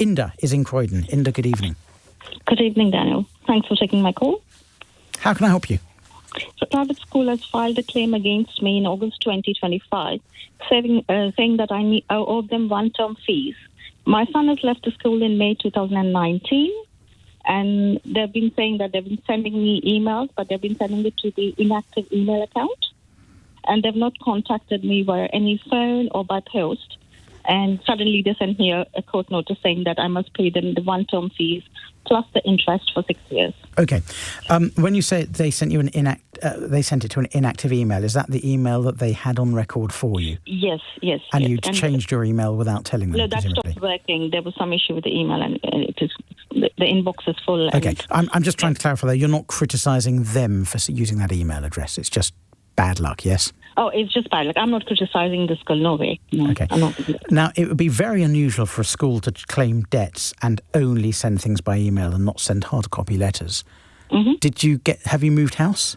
Inda is in Croydon. Inda, good evening. Good evening, Daniel. Thanks for taking my call. How can I help you? So, private school has filed a claim against me in August 2025, saying that I owe them one-term fees. My son has left the school in May 2019, and they've been saying that they've been sending me emails, but they've been sending it to the inactive email account, and they've not contacted me via any phone or by post. And suddenly they sent me a court notice saying that I must pay them the one-term fees plus the interest for 6 years. Okay. When you say they sent you they sent it to an inactive email, is that the email that they had on record for you? Yes. And yes. you changed your email without telling them? No, that presumably. stopped working. There was some issue with the email, and the inbox is full. Okay. I'm just trying to clarify that you're not criticising them for using that email address. It's just bad luck, yes? Oh, it's just bad luck. I'm not criticising the school, no way. No, okay. I'm not. Now, it would be very unusual for a school to claim debts and only send things by email and not send hard copy letters. Mm-hmm. Have you moved house?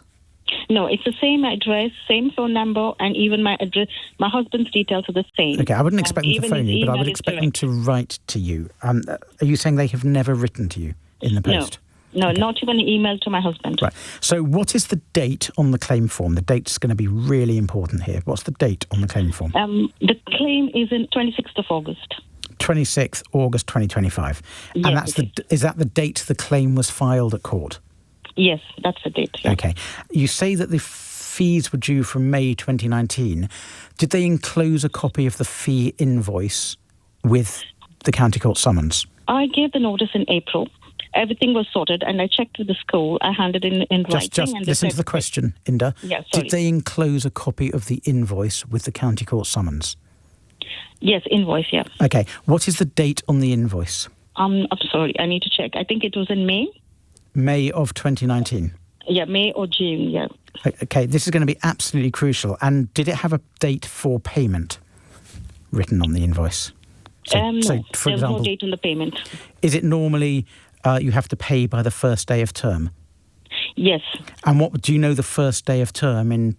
No, it's the same address, same phone number, and even my address, my husband's details are the same. Okay, I wouldn't expect them to phone you, but I would expect them to write to you. Are you saying they have never written to you in the post? No, okay. Not even an email to my husband. Right. So what is the date on the claim form? The date's going to be really important here. What's the date on the claim form? The claim is in 26th of August. 26th August 2025. Yes, And is that the date the claim was filed at court? Yes, that's the date. Yeah. Okay. You say that the fees were due from May 2019. Did they enclose a copy of the fee invoice with the county court summons? I gave the notice in April. Everything was sorted, and I checked with the school. I handed in writing. Just listen to the question, Inda. Yeah, sorry. Did they enclose a copy of the invoice with the county court summons? Yes, invoice, yeah. Okay. What is the date on the invoice? I'm sorry, I need to check. I think it was in May. May of 2019? Yeah, May or June, yeah. Okay, this is going to be absolutely crucial. And did it have a date for payment written on the invoice? No, for there was example, no date on the payment. Is it normally you have to pay by the first day of term? Yes. And what do you know the first day of term in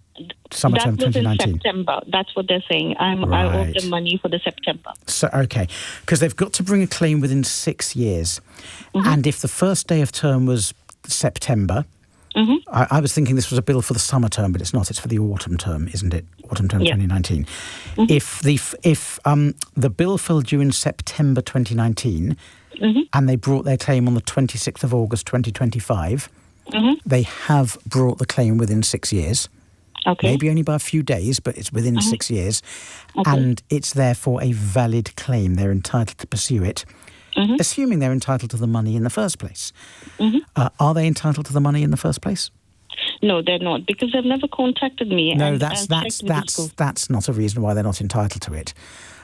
summer term 2019? That was in September. That's what they're saying. I owe them money for the September. So, okay, because they've got to bring a claim within 6 years. Mm-hmm. And if the first day of term was September, mm-hmm. I was thinking this was a bill for the summer term, but it's not. It's for the autumn term, isn't it? Autumn term 2019. Mm-hmm. If the bill fell due in September 2019, mm-hmm. and they brought their claim on the 26th of August 2025, mm-hmm. they have brought the claim within 6 years. Okay. Maybe only by a few days, but it's within 6 years. Okay. And it's therefore a valid claim. They're entitled to pursue it, mm-hmm. assuming they're entitled to the money in the first place. Mm-hmm. Are they entitled to the money in the first place? No, they're not, because they've never contacted me. No, that's not a reason why they're not entitled to it.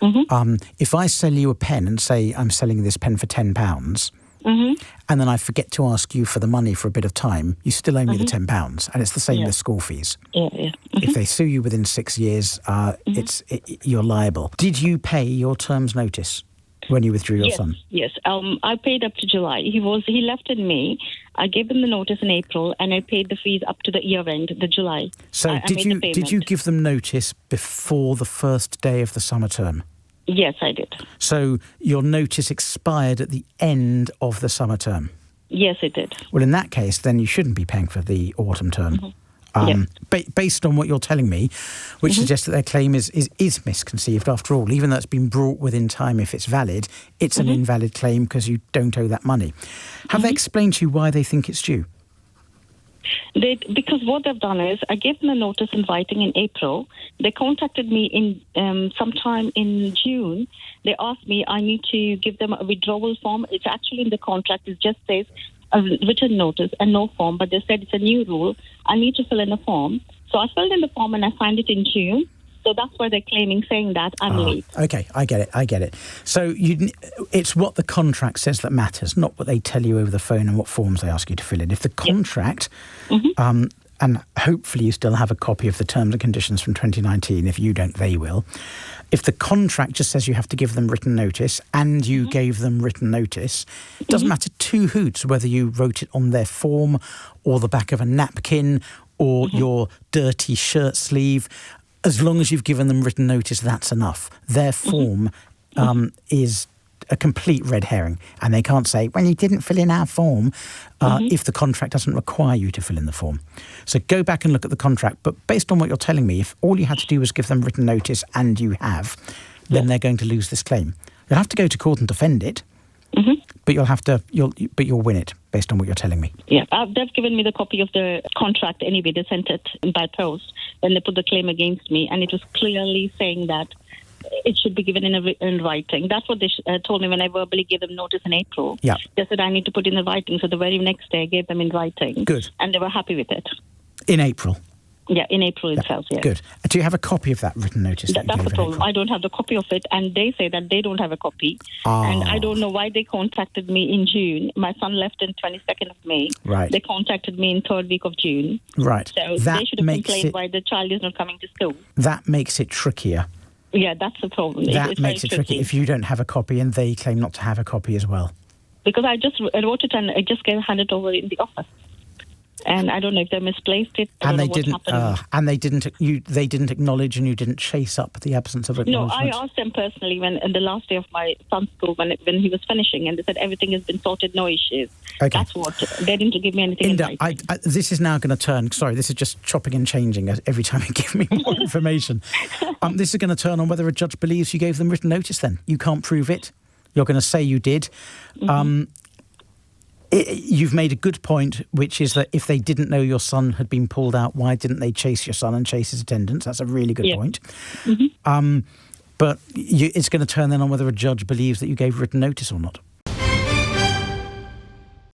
Mm-hmm. If I sell you a pen and say I'm selling this pen for £10, mm-hmm. and then I forget to ask you for the money for a bit of time, you still owe me the £10, and it's the same with school fees. Yeah. Mm-hmm. If they sue you within 6 years, mm-hmm. You're liable. Did you pay your term's notice when you withdrew your son? Yes. I paid up to July. He left in May. I gave him the notice in April, and I paid the fees up to the year end, the July. So did you give them notice before the first day of the summer term? Yes, I did. So your notice expired at the end of the summer term? Yes, it did. Well, in that case, then you shouldn't be paying for the autumn term. Mm-hmm. Based on what you're telling me, which mm-hmm. suggests that their claim is misconceived after all. Even though it's been brought within time, if it's valid, it's mm-hmm. an invalid claim because you don't owe that money. Have they explained to you why they think it's due? Because what they've done is, I gave them a notice in writing in April. They contacted me in sometime in June. They asked me, I need to give them a withdrawal form. It's actually in the contract. It just says a written notice and no form, but they said it's a new rule. I need to fill in a form. So I filled in the form and I signed it in June. So that's why they're claiming, saying that I'm late. Okay, I get it. So it's what the contract says that matters, not what they tell you over the phone and what forms they ask you to fill in. If the contract, mm-hmm. And hopefully you still have a copy of the terms and conditions from 2019. If you don't, they will. If the contract just says you have to give them written notice and you mm-hmm. gave them written notice, it doesn't mm-hmm. matter two hoots whether you wrote it on their form or the back of a napkin or mm-hmm. your dirty shirt sleeve. As long as you've given them written notice, that's enough. Their form is a complete red herring, and they can't say, well, you didn't fill in our form, if the contract doesn't require you to fill in the form. So go back and look at the contract. But based on what you're telling me, if all you had to do was give them written notice and you have, then they're going to lose this claim. You'll have to go to court and defend it, but you'll win it based on what you're telling me. Yeah, they've given me the copy of the contract anyway. They sent it by post when they put the claim against me, and it was clearly saying that it should be given in writing. That's what they told me when I verbally gave them notice in April. Yeah. They said I need to put in the writing. So the very next day I gave them in writing. Good. And they were happy with it. In April? Yeah, in April itself, yeah. Good. Do you have a copy of that written notice? That's the problem. I don't have the copy of it, and they say that they don't have a copy. And I don't know why they contacted me in June. My son left on 22nd of May. Right. They contacted me in 3rd week of June. Right. So they should have complained why the child is not coming to school. That makes it trickier. Yeah, that's the problem. That makes it tricky if you don't have a copy and they claim not to have a copy as well. Because I just wrote it and I just handed over in the office. And I don't know if they misplaced it. And they didn't. And they didn't. They didn't acknowledge, and you didn't chase up the absence of acknowledgement. No, I asked them personally when the last day of my son's school when he was finishing, and they said everything has been sorted, no issues. Okay. That's what they didn't give me anything. Inda, this is now going to turn. Sorry, this is just chopping and changing every time you give me more information. This is going to turn on whether a judge believes you gave them written notice. Then you can't prove it. You're going to say you did. You've made a good point, which is that if they didn't know your son had been pulled out, why didn't they chase your son and chase his attendance? That's a really good point. But it's going to turn then on whether a judge believes that you gave written notice or not.